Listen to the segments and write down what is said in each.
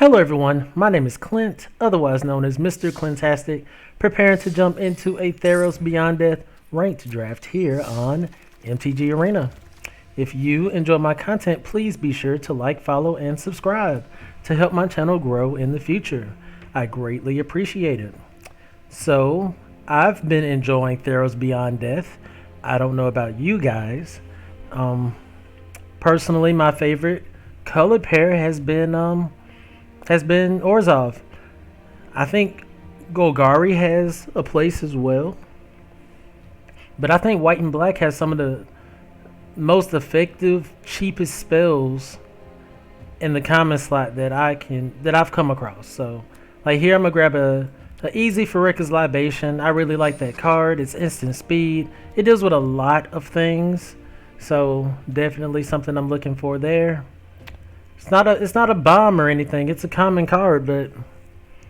Hello everyone, my name is Clint, otherwise known as Mr.Clintastik, preparing to jump into a Theros Beyond Death ranked draft here on MTG Arena. If you enjoy my content, please be sure to like, follow, and subscribe to help my channel grow in the future. I greatly appreciate it. So, I've been enjoying Theros Beyond Death. I don't know about you guys. Personally, my favorite colored pair has been Orzov. I think Golgari has a place as well. But I think white and black has some of the most effective, cheapest spells in the common slot that I've come across. So like here I'm gonna grab a easy Pharika's Libation. I really like that card. It's instant speed. It deals with a lot of things. So definitely something I'm looking for there. It's not a bomb or anything. It's a common card, but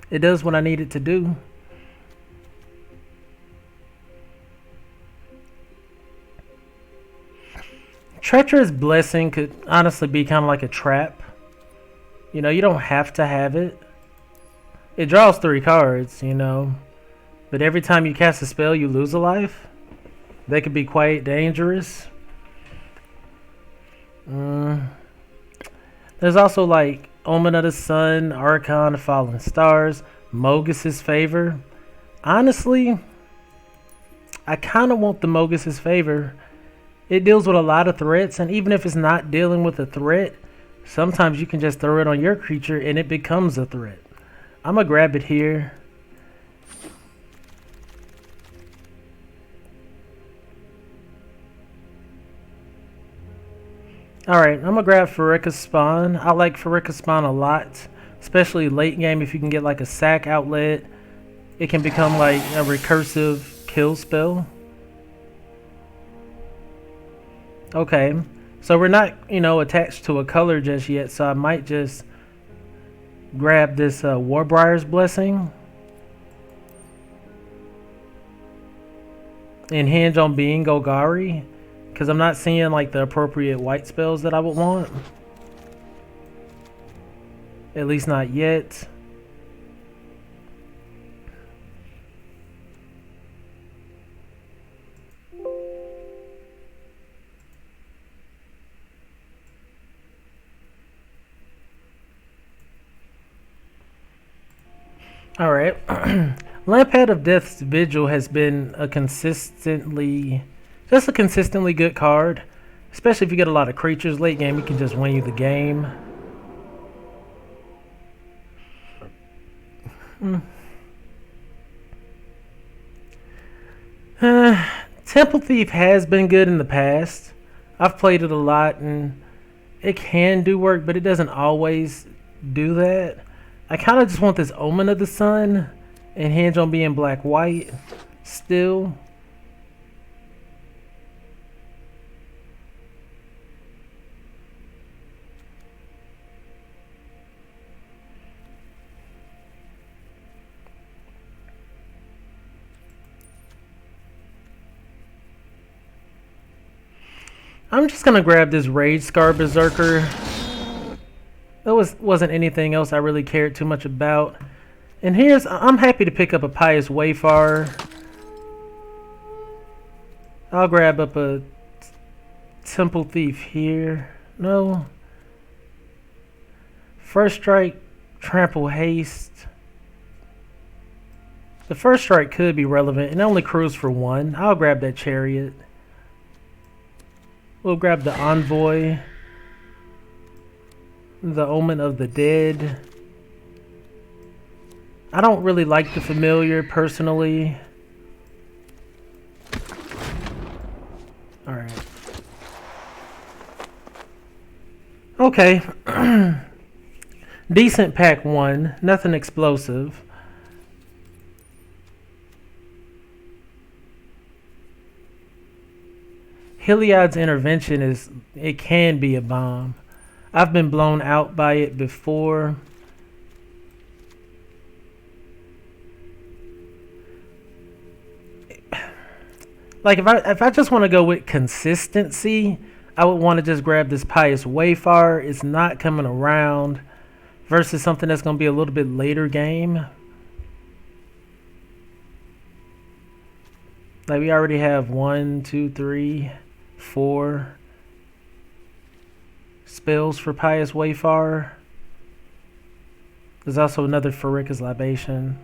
it does what I need it to do. Treacherous Blessing could honestly be kind of like a trap. You know, you don't have to have it. It draws 3 cards, you know. But every time you cast a spell, you lose a life. That could be quite dangerous. There's also like Omen of the Sun, Archon, Fallen Stars, Mogus's Favor. Honestly, I kind of want the Mogus's Favor. It deals with a lot of threats, and even if it's not dealing with a threat, sometimes you can just throw it on your creature and it becomes a threat. I'm going to grab it here. Alright, I'm going to grab Pharika's Spawn. I like Pharika's Spawn a lot, especially late game if you can get like a sack outlet. It can become like a recursive kill spell. Okay, so we're not, attached to a color just yet, so I might just grab this Warbriar's Blessing and hinge on being Golgari, because I'm not seeing like the appropriate white spells that I would want. At least not yet. Alright. Lampad of Death's Vigil has been a consistently good card. Especially if you get a lot of creatures late game, it can just win you the game. Temple Thief has been good in the past. I've played it a lot and it can do work, but it doesn't always do that. I kind of just want this Omen of the Sun and hinge on being black-white still. I'm just going to grab this Rage Scar Berserker. There wasn't anything else I really cared too much about. And I'm happy to pick up a Pious Wayfarer. I'll grab up a Temple Thief here. No. First Strike, Trample Haste. The First Strike could be relevant and only cruise for 1. I'll grab that Chariot. We'll grab the Envoy. The Omen of the Dead. I don't really like the Familiar personally. Alright. Okay. Decent pack 1. Nothing explosive. Heliod's Intervention it can be a bomb. I've been blown out by it before. Like if I just want to go with consistency, I would want to just grab this Pious Wayfarer. It's not coming around. versus something that's going to be a little bit later game. Like we already have 1, 2, 3, 4 spells for Pious Wayfarer. There's also another Farika's Libation.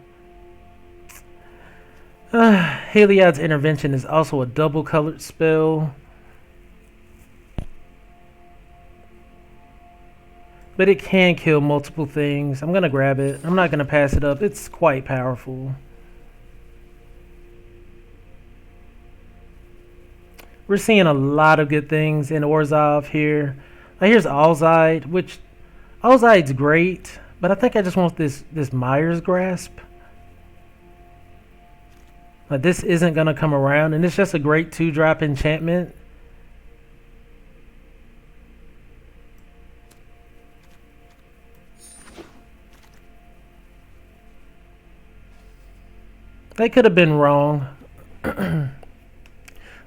Heliod's Intervention is also a double colored spell. But it can kill multiple things. I'm going to grab it. I'm not going to pass it up. It's quite powerful. We're seeing a lot of good things in Orzov here. Like here's Alzide, which Alzide's great, but I think I just want this Myers Grasp. Like this isn't gonna come around, and it's just a great 2-drop enchantment. They could have been wrong.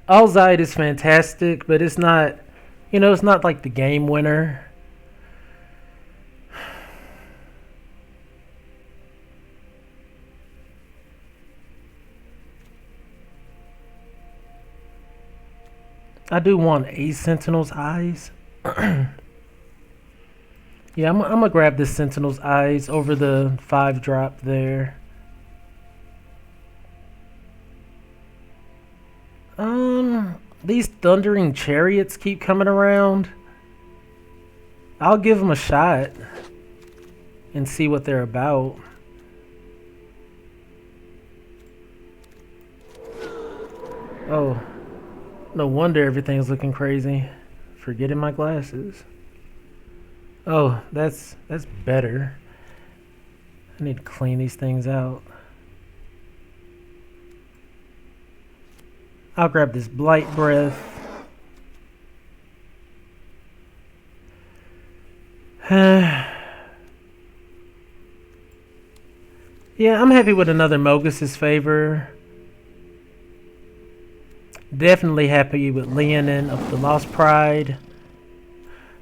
Alzide is fantastic, but it's not, it's not like the game winner. I do want a Sentinel's Eyes. Yeah, I'm going to grab this Sentinel's Eyes over the 5-drop there. These Thundering Chariots keep coming around. I'll give them a shot and see what they're about. Oh, no wonder everything's looking crazy. Forgetting my glasses. Oh, that's better. I need to clean these things out. I'll grab this Blight Breath. Yeah, I'm happy with another Mogus's Favor. Definitely happy with Leonin of the Lost Pride.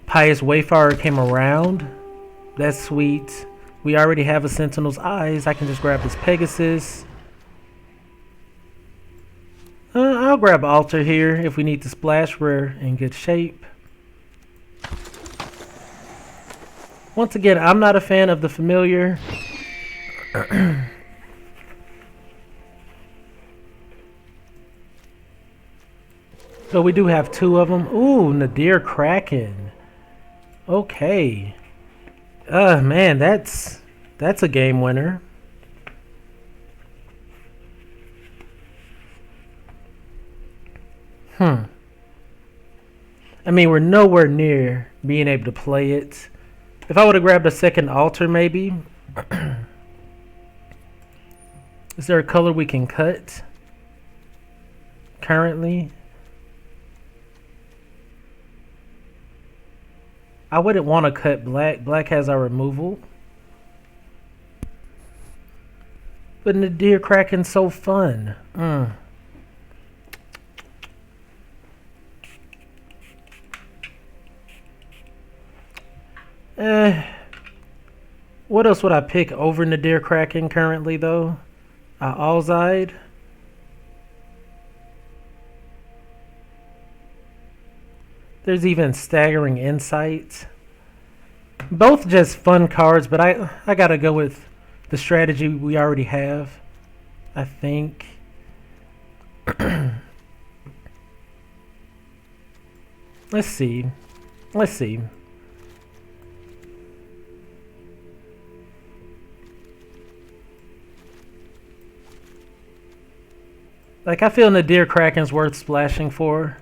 Pious Wayfarer came around. That's sweet. We already have a Sentinel's Eyes. I can just grab this Pegasus. I'll grab Altar here if we need to splash. We're in good shape. Once again, I'm not a fan of the familiar. So we do have 2 of them. Ooh, Nadir Kraken. Okay. Man, that's a game winner. I mean, we're nowhere near being able to play it. If I would have grabbed a second Altar, maybe. Is there a color we can cut currently? I wouldn't want to cut black. Black has our removal. But Nadir Kraken's so fun. What else would I pick over Nadir Kraken currently, though? Alzide. There's even Staggering Insight. Both just fun cards, but I gotta go with the strategy we already have, I think. Let's see. Like, I feel Nadir Kraken's worth splashing for.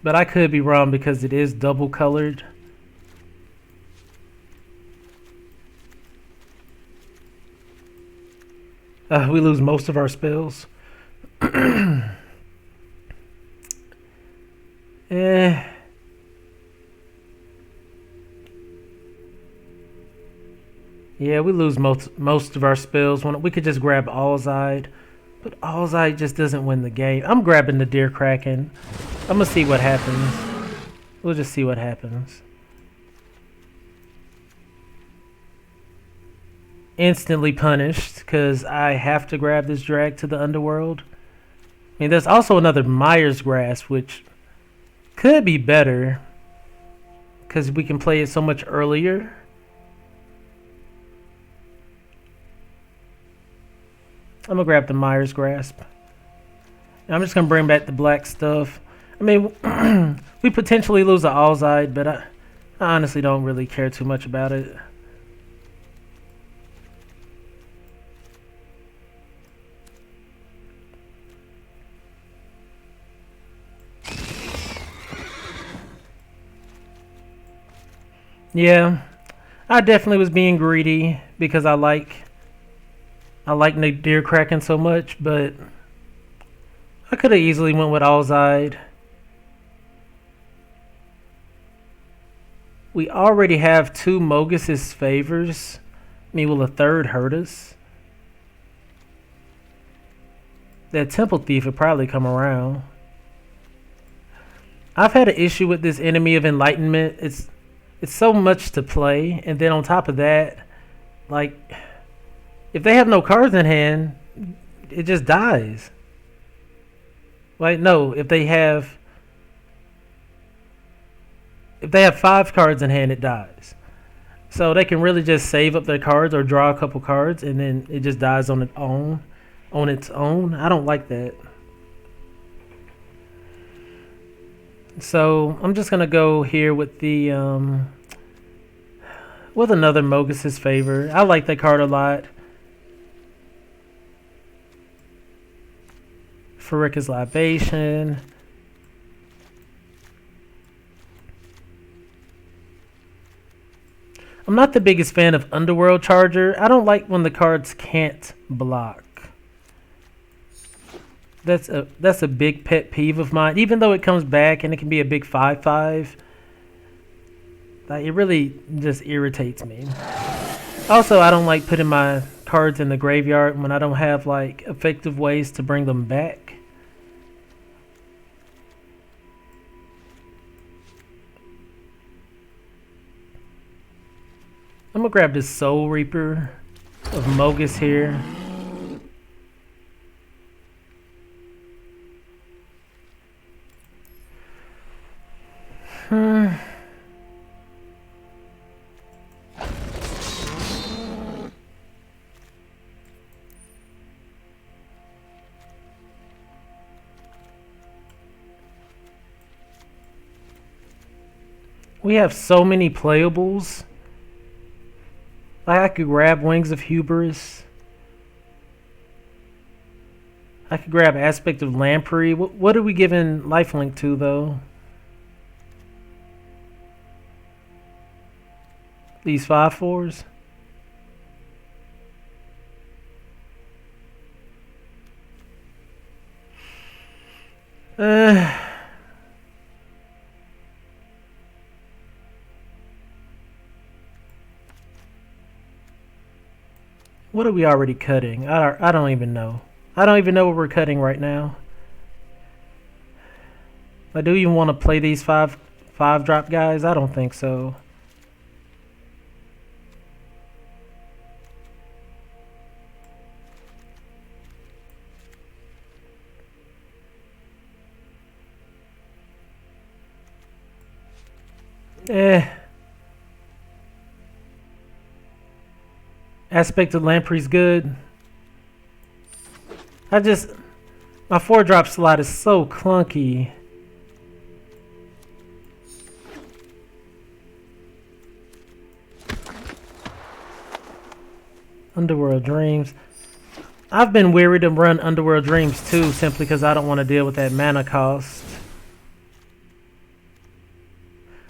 But I could be wrong because it is double colored. We lose most of our spells. Yeah, we lose most of our spells. When we could just grab Alzide, but Alzide just doesn't win the game. I'm grabbing the Nadir Kraken. I'm gonna see what happens. We'll just see what happens. Instantly punished because I have to grab this drag to the underworld. I mean, there's also another Myers Grasp, which could be better because we can play it so much earlier. I'm gonna grab the Myers Grasp. I'm just gonna bring back the black stuff. I mean, we potentially lose an Alzide, but I honestly don't really care too much about it. Yeah, I definitely was being greedy because I like Nadir Kraken so much, but I could have easily went with Alzide. We already have 2 Mogus's favors. I mean, will a third hurt us? That Temple Thief would probably come around. I've had an issue with this Enemy of Enlightenment. It's so much to play, and then on top of that, like, if they have no cards in hand, it just dies. Like, no, if they have 5 cards in hand, it dies. So they can really just save up their cards or draw a couple cards, and then it just dies on its own. I don't like that. So I'm just gonna go here with the with another Mogus's favor. I like that card a lot. Pharika's Libation. I'm not the biggest fan of Underworld Charger. I don't like when the cards can't block. That's a big pet peeve of mine. Even though it comes back and it can be a big 5/5, like, it really just irritates me. Also, I don't like putting my cards in the graveyard when I don't have like effective ways to bring them back. I'm gonna grab this Soul Reaper of Mogus here. We have so many playables. Like, I could grab Wings of Hubris. I could grab Aspect of Lamprey. What are we giving lifelink to, though? These 5/4s? What are we already cutting? I don't even know. I don't even know what we're cutting right now. I do even want to play these five drop guys? I don't think so. Aspect of Lamprey's good. My 4-drop slot is so clunky. Underworld Dreams. I've been weary to run Underworld Dreams too, simply because I don't want to deal with that mana cost.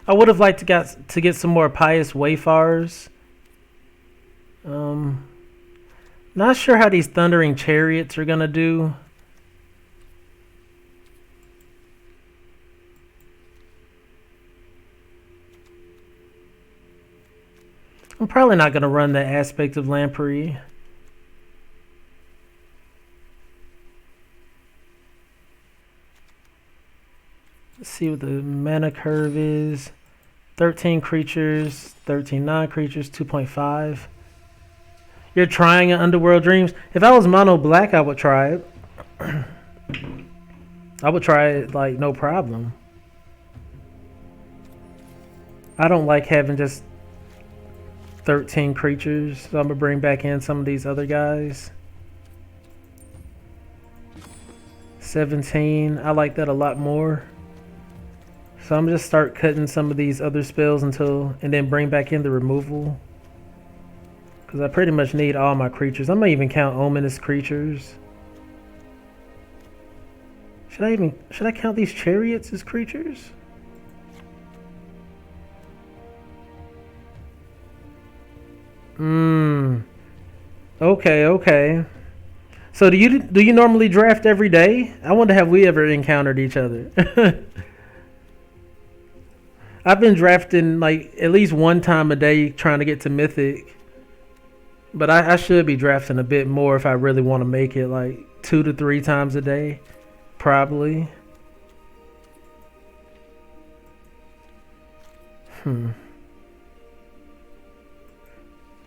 I would have liked to get some more Pious Wayfarers. Not sure how these Thundering Chariots are gonna do. I'm probably not gonna run that Aspect of Lamprey. Let's see what the mana curve is. 13 creatures, 13 non-creatures, 2.5. You're trying an Underworld Dreams? If I was mono black, I would try it. I would try it like no problem. I don't like having just 13 creatures, so I'm gonna bring back in some of these other guys. 17, I like that a lot more. So I'm just start cutting some of these other spells and then bring back in the removal. Because I pretty much need all my creatures. I'm gonna even count ominous creatures. Should I count these chariots as creatures? Okay. So do you normally draft every day? I wonder, have we ever encountered each other? I've been drafting like at least one time a day trying to get to Mythic. But I should be drafting a bit more if I really want to make it like 2 to 3 times a day. Probably.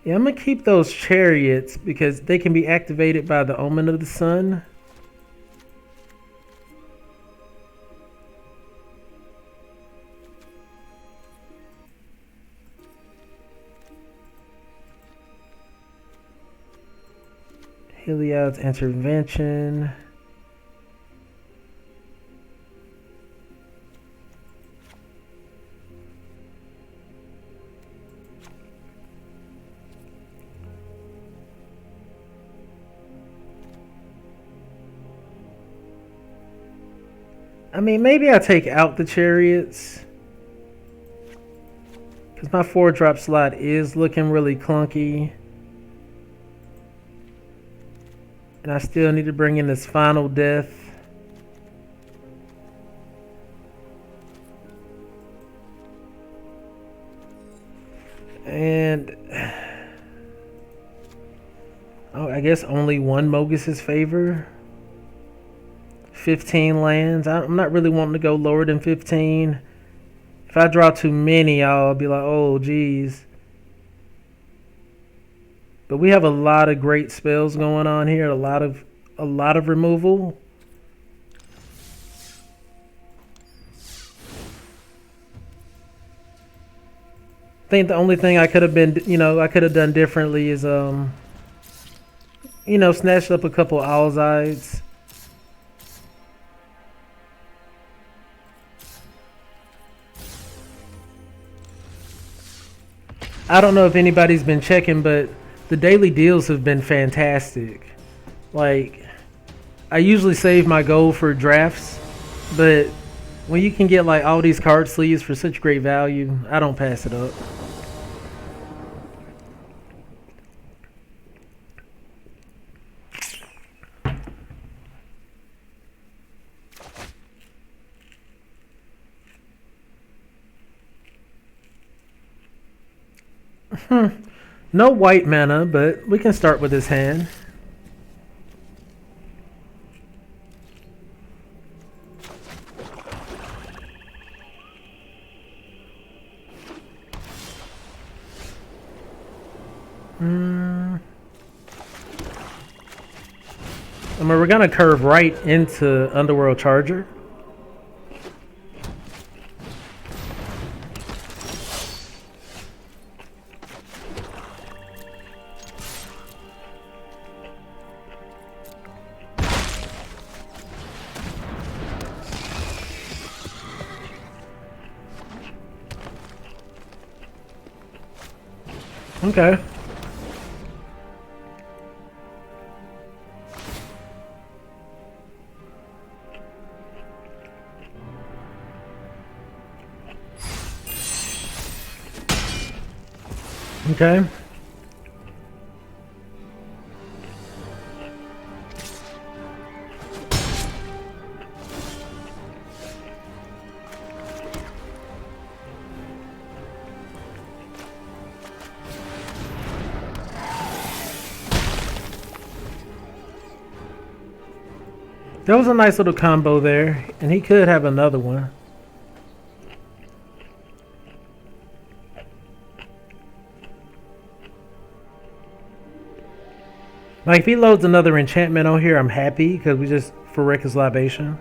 Yeah, I'm going to keep those chariots because they can be activated by the Omen of the Sun. Heliod's Intervention. I mean, maybe I take out the chariots. Because my 4-drop slot is looking really clunky. And I still need to bring in this final death. And oh, I guess only one Mogus's favor. 15 lands. I'm not really wanting to go lower than 15. If I draw too many, I'll be like, oh, geez. But we have a lot of great spells going on here. A lot of removal. I think the only thing I could have done differently is snatched up a couple Alzides. I don't know if anybody's been checking, but the daily deals have been fantastic. Like, I usually save my gold for drafts, but when you can get like all these card sleeves for such great value, I don't pass it up. No white mana, but we can start with his hand. I mean, we're gonna curve right into Underworld Charger. Okay. Okay. That was a nice little combo there, and he could have another one. Like if he loads another enchantment on here, I'm happy because we just for Rekka's libation.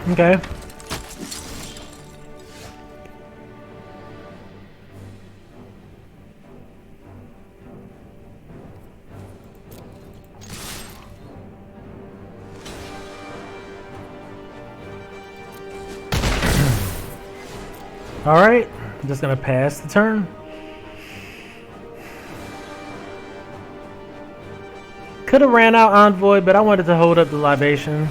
Okay. Alright, I'm just gonna pass the turn. Could have ran out Envoy, but I wanted to hold up the libation.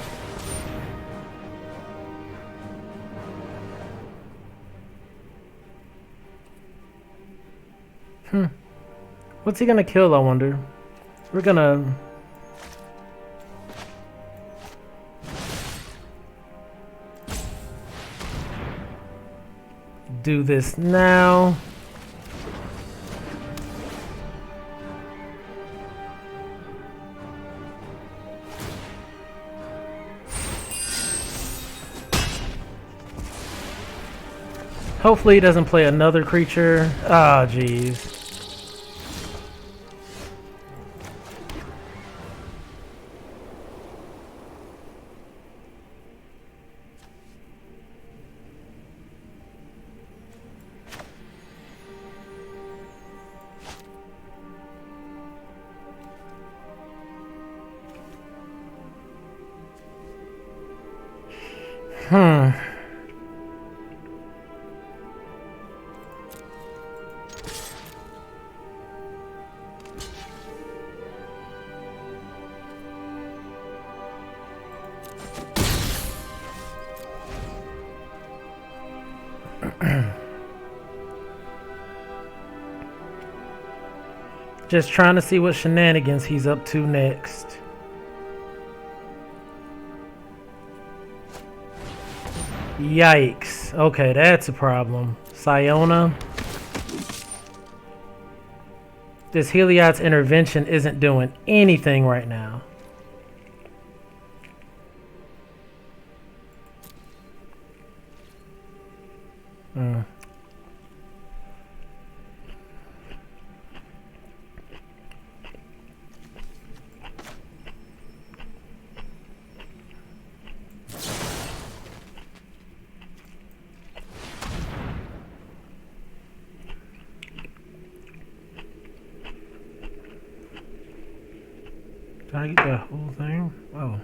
What's he gonna kill, I wonder? We're gonna... do this now. Hopefully he doesn't play another creature. Ah, jeez. Just trying to see what shenanigans he's up to next. Yikes. Okay, that's a problem. Siona. This Heliod's intervention isn't doing anything right now. Did I get the whole thing? Oh.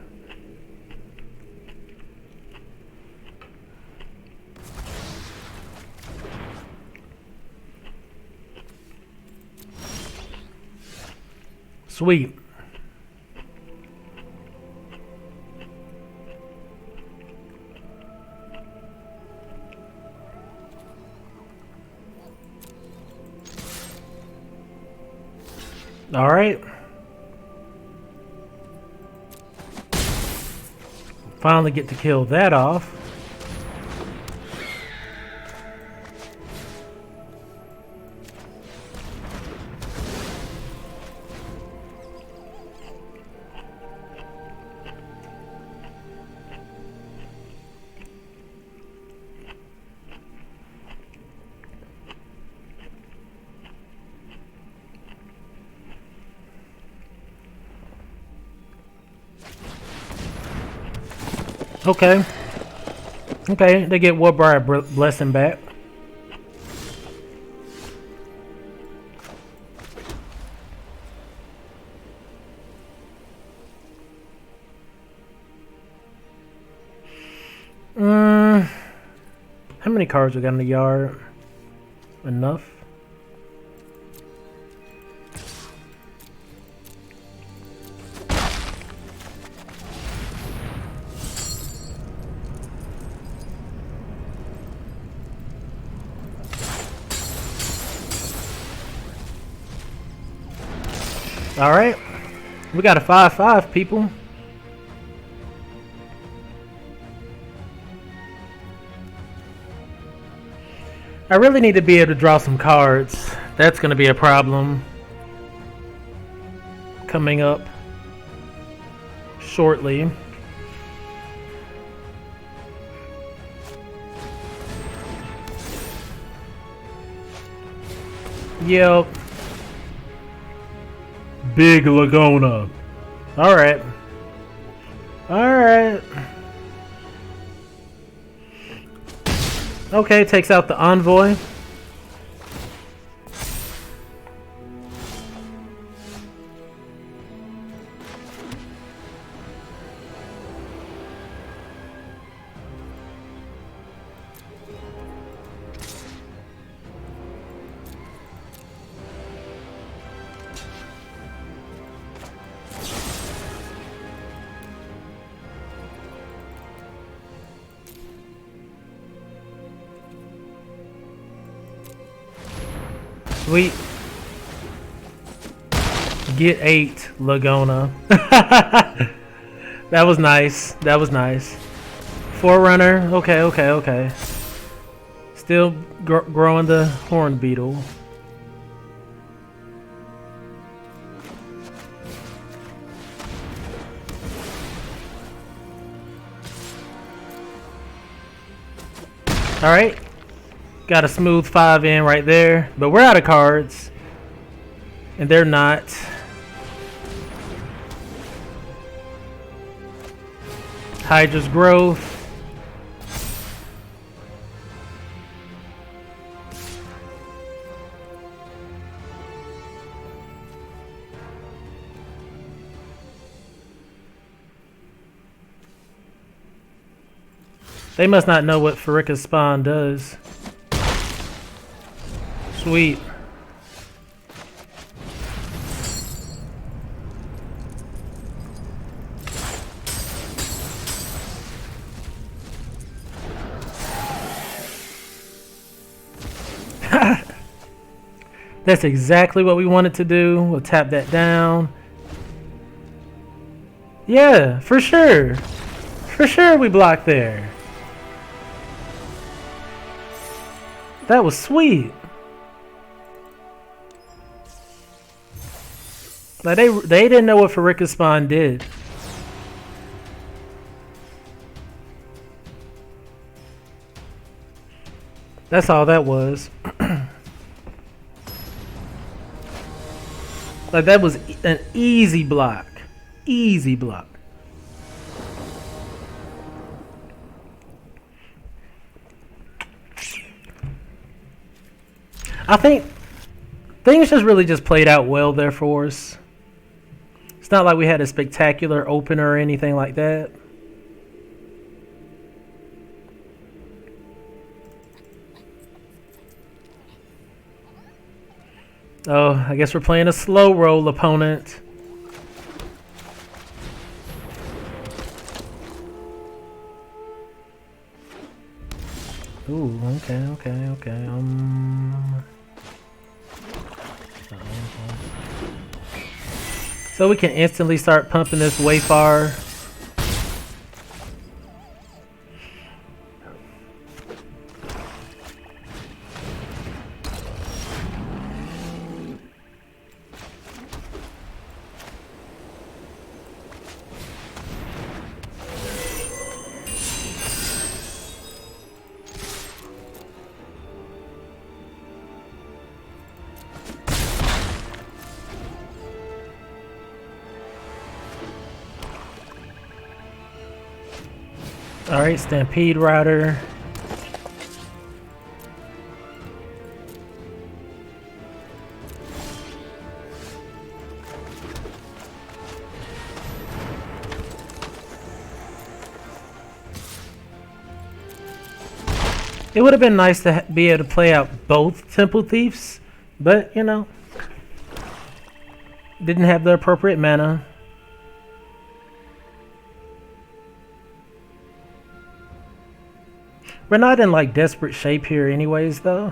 Sweet. All right. Finally get to kill that off. Okay. Okay, they get Warbriar Blessing back. How many cards we got in the yard? Enough? Alright. We got a 5/5, people. I really need to be able to draw some cards. That's going to be a problem coming up shortly. Yep. Big Laguna. Alright. Alright. Okay, takes out the envoy. Sweet. Get 8, Laguna. That was nice. That was nice. Forerunner. Okay, okay, okay. Still growing the horn beetle. Alright. Got a smooth 5 in right there. But we're out of cards. And they're not. Hydra's growth. They must not know what Farika's spawn does. Sweet. That's exactly what we wanted to do. We'll tap that down. Yeah, for sure. For sure we blocked there. That was sweet. Like they didn't know what Farika's spawn did. That's all that was. Like that was an easy block. Easy block. I think things just really just played out well there for us. It's not like we had a spectacular opener or anything like that. Oh, I guess we're playing a slow roll opponent. Ooh, okay, okay, okay. So we can instantly start pumping this way far. Alright, Stampede Rider. It would have been nice to be able to play out both Temple Thieves, but, you know, didn't have the appropriate mana. We're not in like desperate shape here anyways though.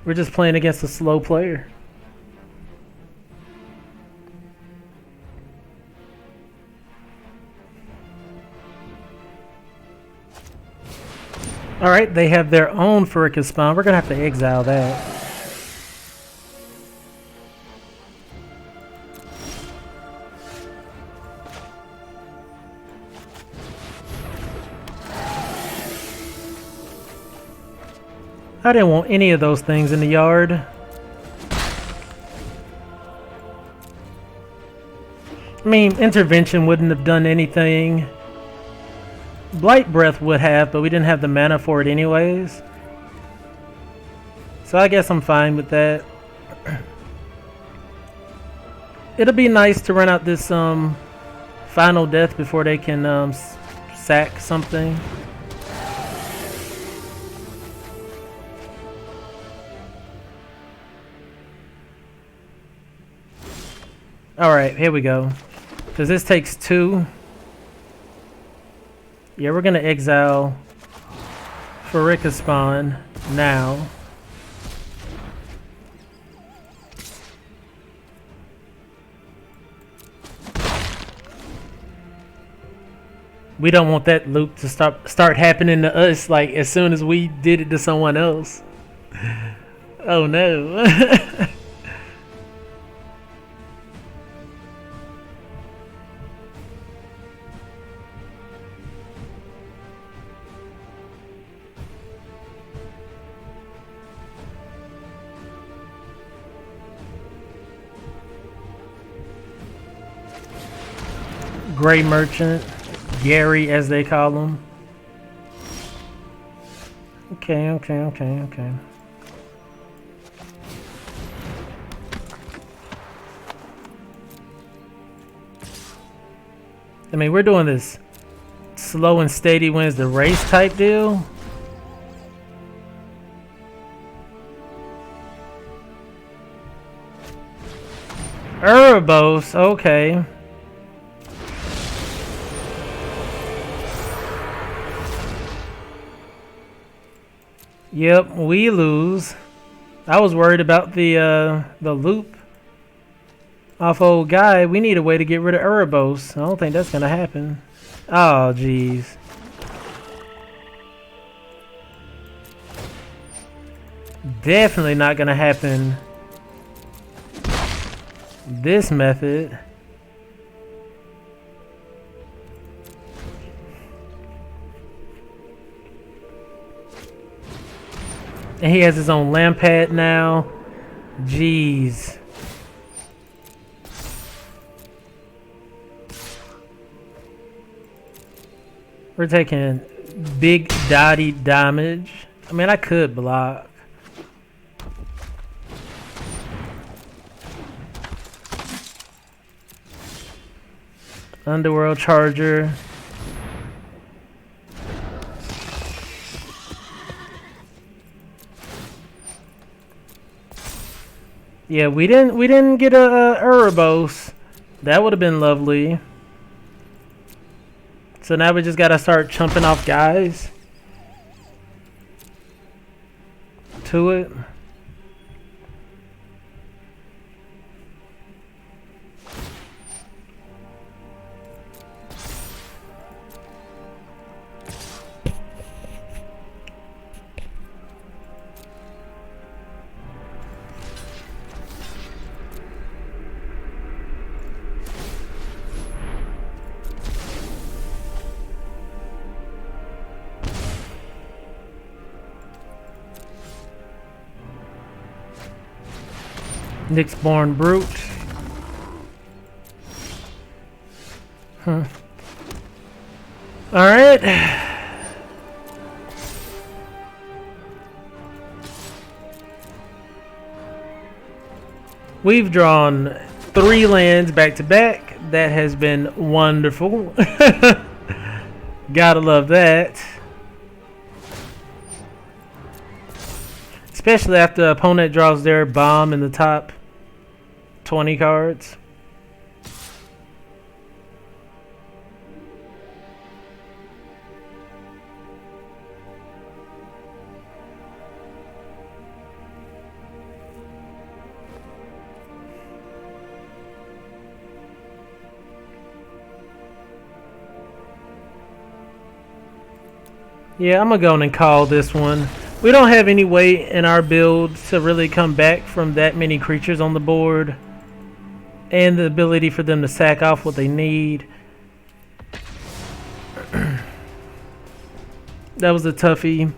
We're just playing against a slow player. Alright, they have their own Furika spawn. We're gonna have to exile that. I didn't want any of those things in the yard. I mean, intervention wouldn't have done anything. Blight Breath would have, but we didn't have the mana for it anyways. So I guess I'm fine with that. It'll be nice to run out this final death before they can sack something. Alright, here we go. Because this takes 2. Yeah, we're going to exile Furika spawn now. We don't want that loop to start happening to us like as soon as we did it to someone else. Oh no. Gray Merchant, Gary as they call him. Okay. I mean, we're doing this slow and steady wins the race type deal. Erebos, okay. Yep, we lose. I was worried about the loop off old guy. We need a way to get rid of Erebos. I don't think that's gonna happen. Oh, jeez. Definitely not gonna happen. This method. And he has his own Lampad now. Jeez. We're taking big dotty damage. I mean, I could block. Underworld Charger. Yeah, we didn't get a Erebos. That would have been lovely. So now we just gotta start chumping off guys to it. Nyxborn Brute. Alright. We've drawn 3 lands back to back. That has been wonderful. Gotta love that. Especially after the opponent draws their bomb in the top 20 cards. Yeah, I'm gonna go and call this one. We don't have any way in our build to really come back from that many creatures on the board, and the ability for them to sack off what they need. That was a toughie.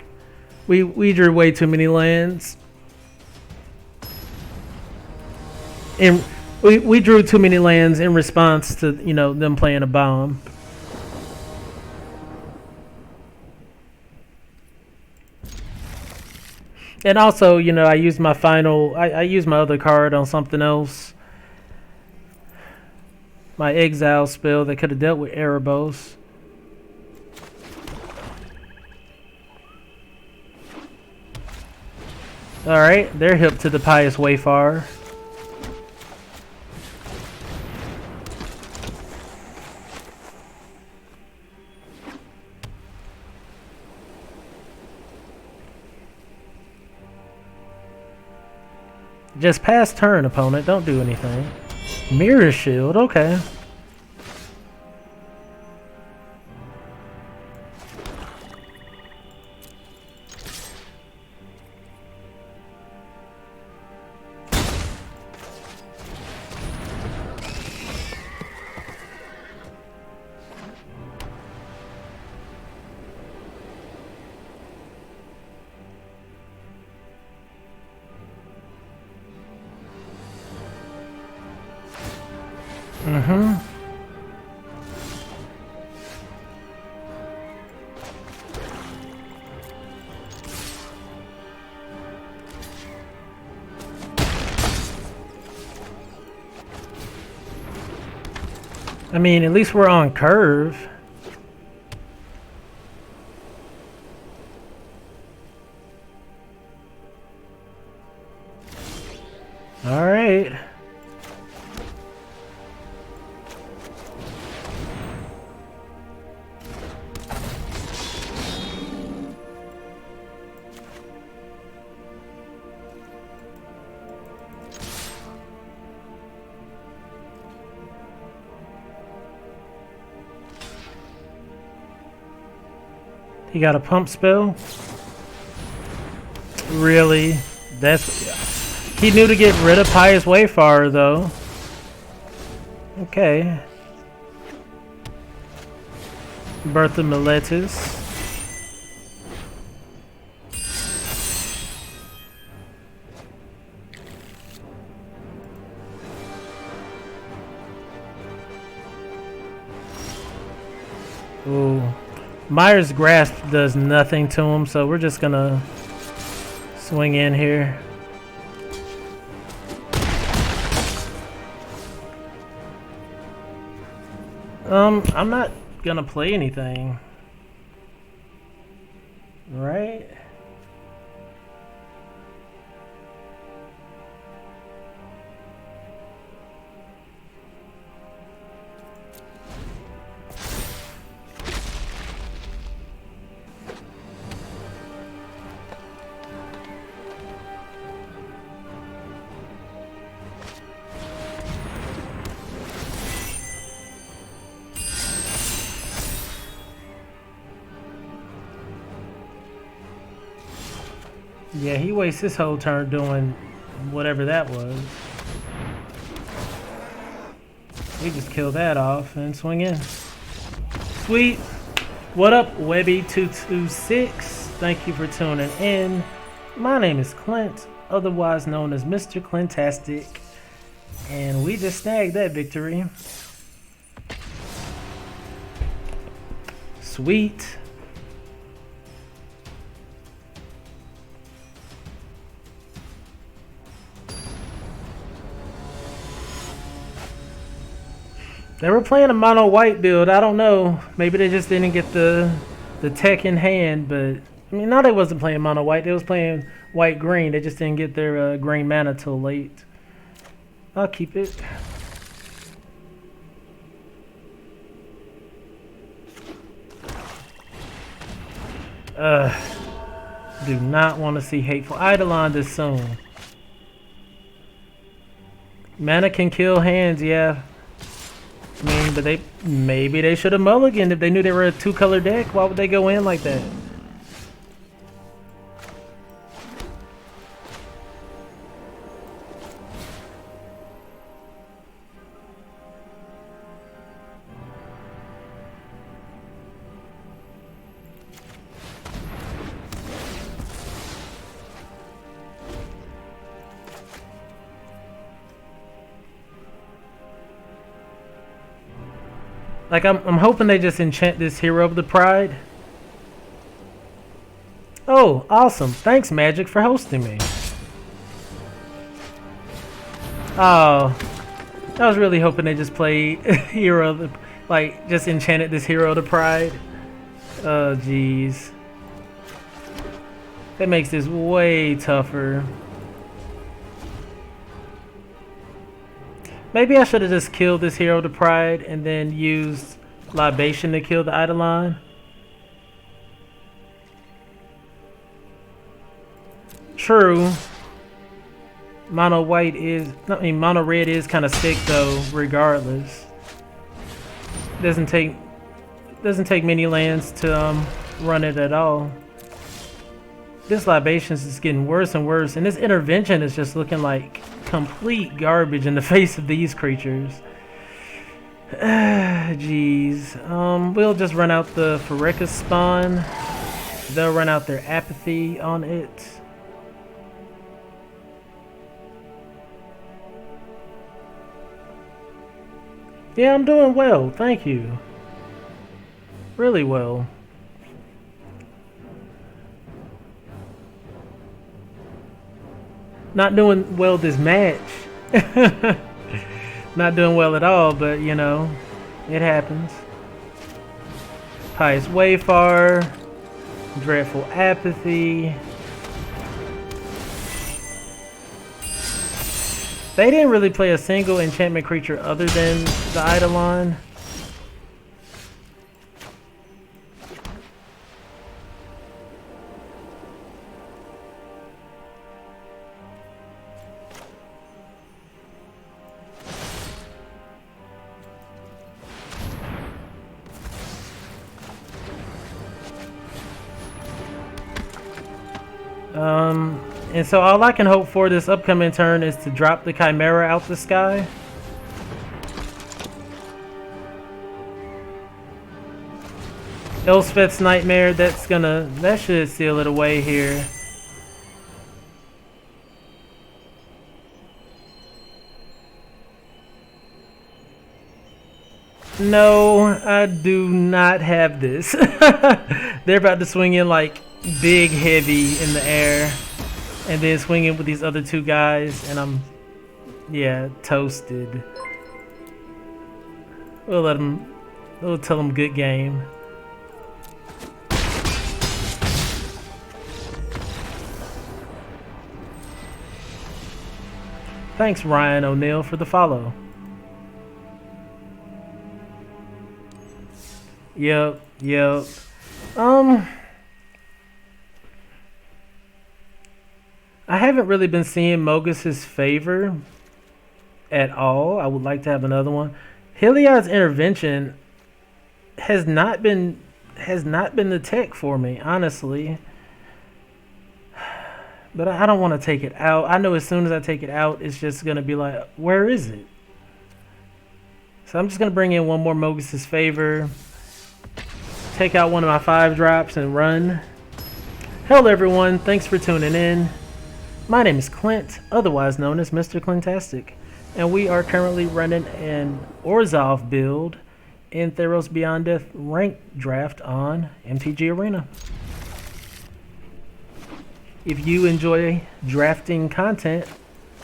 We drew way too many lands. And we drew too many lands in response to, you know, them playing a bomb. And also, you know, I used my I used my other card on something else. My exile spell that could have dealt with Erebos. Alright, they're hip to the Pious Wayfarer. Just pass turn, opponent. Don't do anything. Mirror Shield, okay. I mean, at least we're on curve. All right. He got a pump spell? Really? That's... He knew to get rid of Pious Wayfarer, though. Okay. Birth of Meletus. Ooh. Myers' Grasp does nothing to him, so we're just gonna swing in here. I'm not gonna play anything. Right? Yeah, he wastes his whole turn doing whatever that was. We just kill that off and swing in. Sweet. What up, Webby226? Thank you for tuning in. My name is Clint, otherwise known as Mr.Clintastik, and we just snagged that victory. Sweet. They were playing a mono white build. I don't know. Maybe they just didn't get the tech in hand. But I mean, no, they wasn't playing mono white. They was playing white green. They just didn't get their green mana till late. I'll keep it. Do not want to see Hateful Eidolon this soon. Mana can kill hands, yeah. I mean, but maybe they should have mulliganed if they knew they were a two-color deck. Why would they go in like that? Like, I'm hoping they just enchant this Hero of the Pride. Oh, awesome. Thanks, Magic, for hosting me. Oh, I was really hoping they just played Hero of the... Like, just enchanted this Hero of the Pride. Oh, jeez. That makes this way tougher. Maybe I should have just killed this Hero of the Pride and then used Libation to kill the Eidolon. True. Mono white is, I mean, mono red is kind of sick though, regardless. Doesn't take many lands to run it at all. This Libations is getting worse and worse, and this intervention is just looking like complete garbage in the face of these creatures. Jeez. We'll just run out the Phareka spawn. They'll run out their apathy on it. Yeah, I'm doing well, thank you. Really well. Not doing well this match. Not doing well at all, but you know, it happens. Pious Wayfarer, Dreadful Apathy. They didn't really play a single enchantment creature other than the Eidolon. And so all I can hope for this upcoming turn is to drop the Chimera out the sky. Elspeth's Nightmare, that should seal it away here. No, I do not have this. They're about to swing in like big heavy in the air. And then swing in with these other two guys, and I'm, yeah, toasted. We'll tell them good game. Thanks, Ryan O'Neill, for the follow. Yep. I haven't really been seeing Mogus's favor at all. I would like to have another one. Heliod's Intervention has not been the tech for me, honestly. But I don't want to take it out. I know as soon as I take it out, it's just going to be like, where is it? So I'm just going to bring in one more Mogus's favor. Take out one of my 5-drops and run. Hello everyone, thanks for tuning in. My name is Clint, otherwise known as Mr.Clintastik, and we are currently running an Orzov build in Theros Beyond Death ranked draft on MTG Arena. If you enjoy drafting content,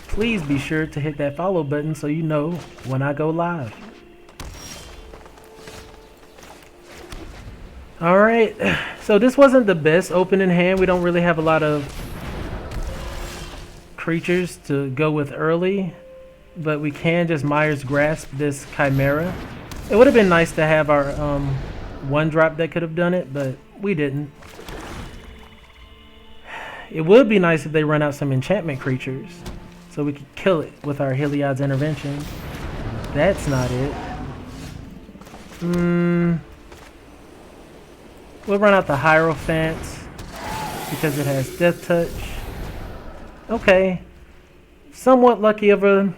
please be sure to hit that follow button so you know when I go live. Alright, so this wasn't the best opening hand. We don't really have a lot of creatures to go with early, but we can just Myers grasp this Chimera. It would have been nice to have our 1-drop that could have done it, but we didn't. It would be nice if they run out some enchantment creatures so we could kill it with our Heliod's Intervention. That's not it. We'll run out the Hierophant because it has Death Touch. Okay, somewhat lucky of a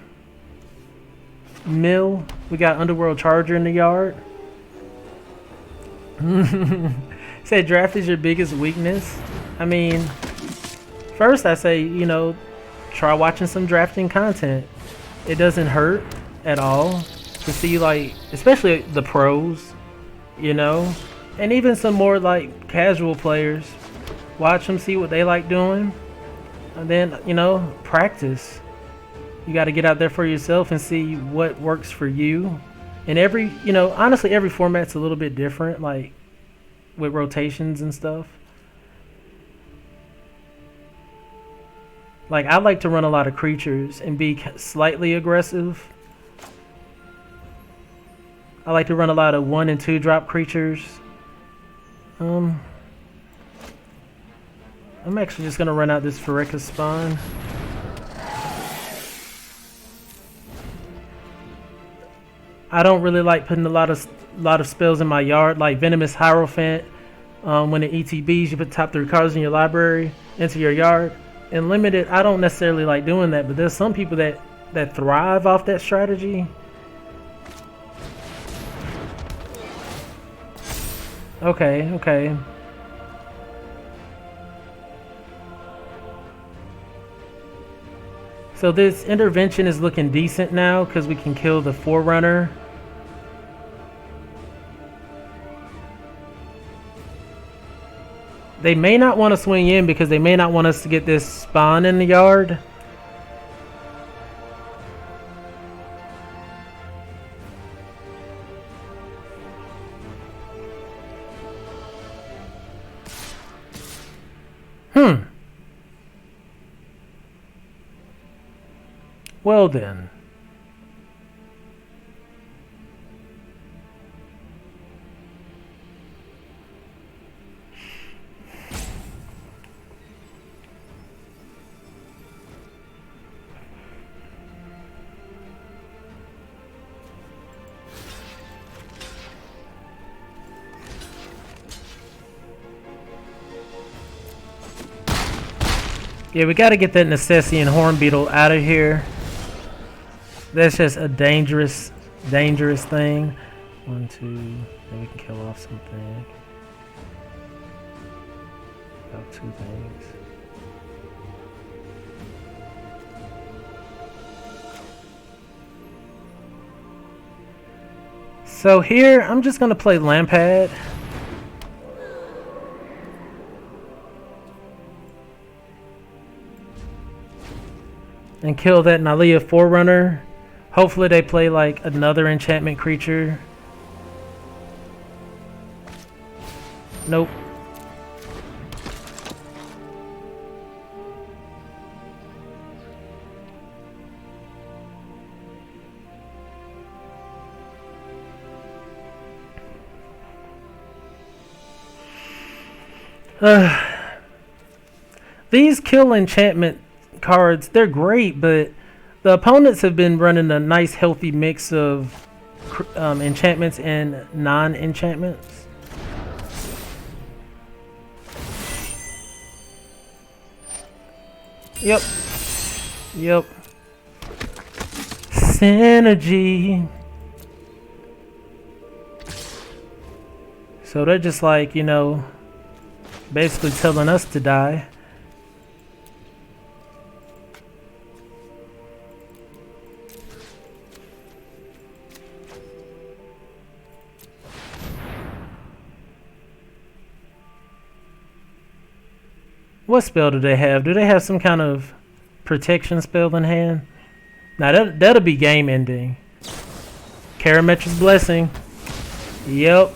mill. We got Underworld Charger in the yard. Say draft is your biggest weakness. I mean, first I say, you know, try watching some drafting content. It doesn't hurt at all. to see, like, especially the pros, you know, and even some more like casual players. Watch them, see what they like doing, and then, you know, practice. You got to get out there for yourself and see what works for you. And every, you know, honestly, every format's a little bit different, like with rotations and stuff. Like, I like to run a lot of creatures and be slightly aggressive. I like to run a lot of 1 and 2 drop creatures. I'm actually just gonna run out this Phareka spawn. I don't really like putting a lot of spells in my yard, like Venomous Hierophant. When it ETBs, you put the top 3 cards in your library into your yard. And limited, I don't necessarily like doing that, but there's some people that thrive off that strategy. Okay. So this intervention is looking decent now because we can kill the Forerunner. They may not want to swing in because they may not want us to get this spawn in the yard. Well then. Yeah, we gotta get that Necessian Horn Beetle out of here. That's just a dangerous thing. 1, 2, then we can kill off something. About 2 things. So here, I'm just gonna play Lampad. And kill that Nylea Forerunner. Hopefully they play like another enchantment creature. Nope. These kill enchantment cards, they're great, but the opponents have been running a nice healthy mix of enchantments and non-enchantments. Yep. Synergy. So they're just like, you know, basically telling us to die. What spell do they have? Do they have some kind of protection spell in hand? Now that'll be game ending. Karametra's Blessing. Yep.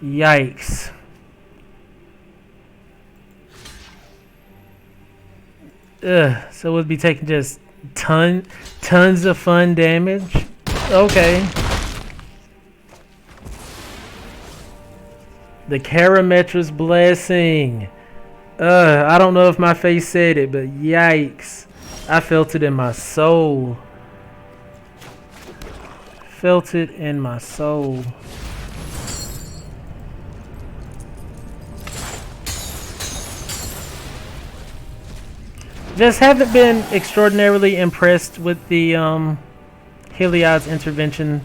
Yikes. So we'll be taking just tons of fun damage. Okay. The Karametra's Blessing. I don't know if my face said it, but yikes. I felt it in my soul. Felt it in my soul. Just haven't been extraordinarily impressed with the Heliod's intervention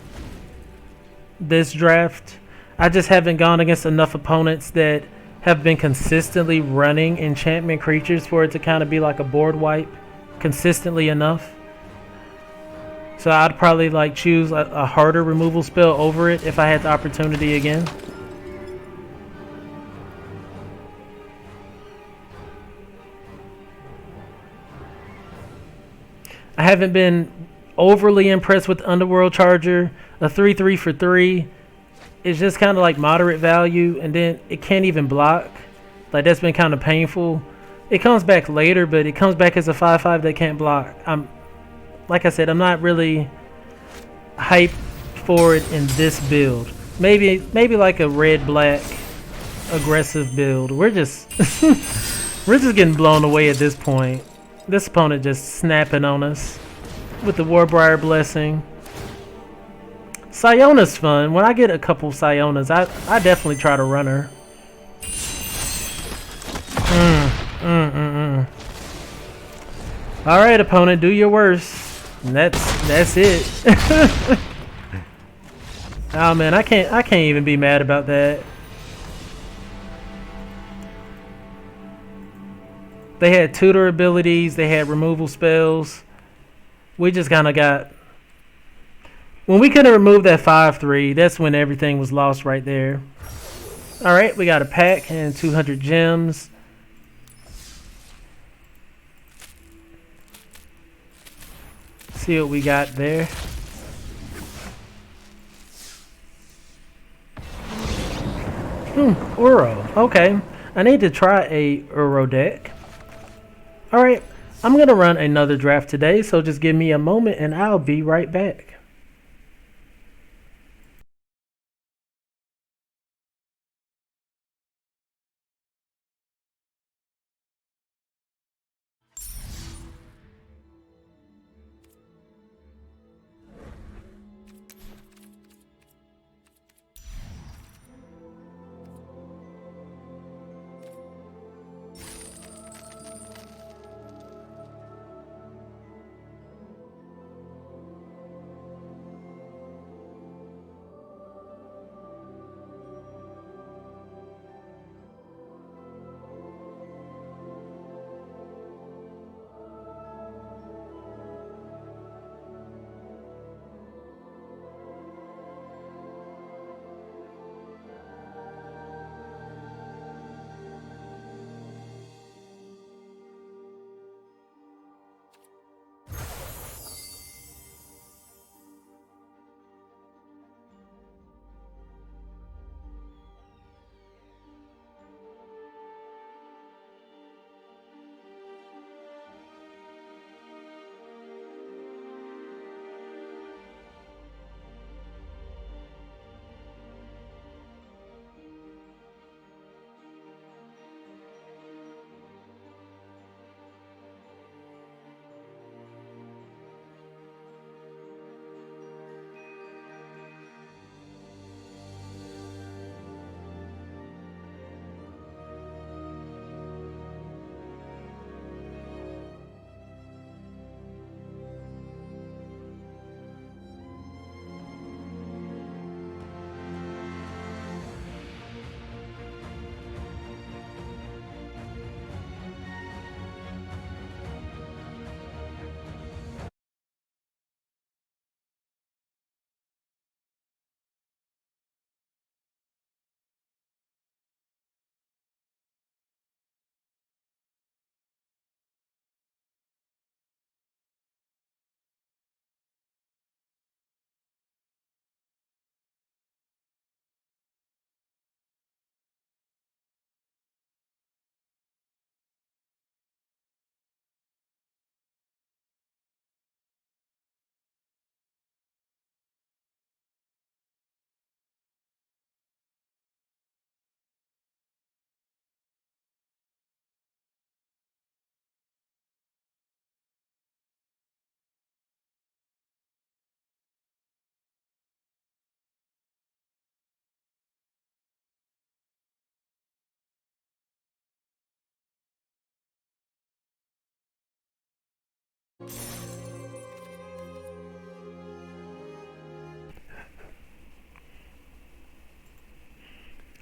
this draft. I just haven't gone against enough opponents that have been consistently running enchantment creatures for it to kind of be like a board wipe consistently enough. So I'd probably like choose a harder removal spell over it if I had the opportunity again. I haven't been overly impressed with Underworld Charger. A 3/3 for 3 is just kind of like moderate value, and then it can't even block. Like, that's been kind of painful. It comes back later, but it comes back as a 5/5 that can't block. Like I said, I'm not really hyped for it in this build. Maybe like a red black aggressive build. We're just we're just getting blown away at this point. This opponent just snapping on us with the Warbriar Blessing. Siona's fun. When I get a couple Sionas, I definitely try to run her. Alright, opponent, do your worst. And that's it. Oh man, I can't even be mad about that. They had tutor abilities, they had removal spells. We just kind of got... When we couldn't remove that 5/3, that's when everything was lost right there. Alright, we got a pack and 200 gems. See what we got there. Uro. Okay. I need to try a Uro deck. Alright, I'm going to run another draft today, so just give me a moment and I'll be right back.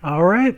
Alright.